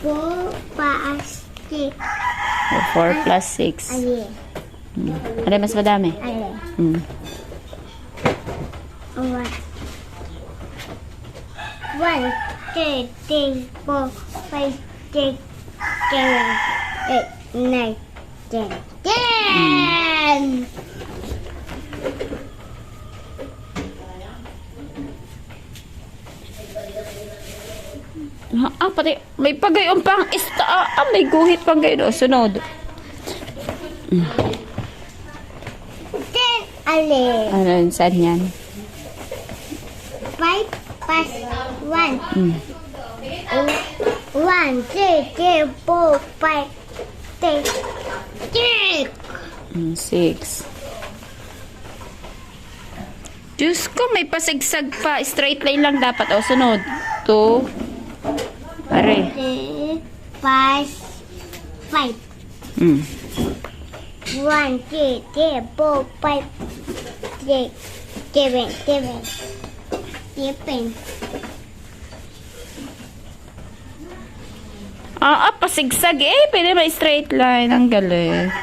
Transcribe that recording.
4 plus 6. O, 4 plus 6. Ali. Ano mas madami? Ali. Hmm. 1, 2, 3, 4, 5, 6, 7, 8, 9, 10. 10! Pati may pagayon pang may guhit pang gayon. Sunod. 10, ali. Ano yun? Saan yan? 5 plus 1. Hmm. 1, 2, 3, 4, 5, 6. 6. Diyos ko, may pasigsag pa. Straight line lang dapat. O, sunod. 2. Pare. 3, 5, 5. Hmm. 1, 2, 3, 4, 5, 6, 7, 7. 7. Pasigsag eh. Pwede may straight line. Ang galing.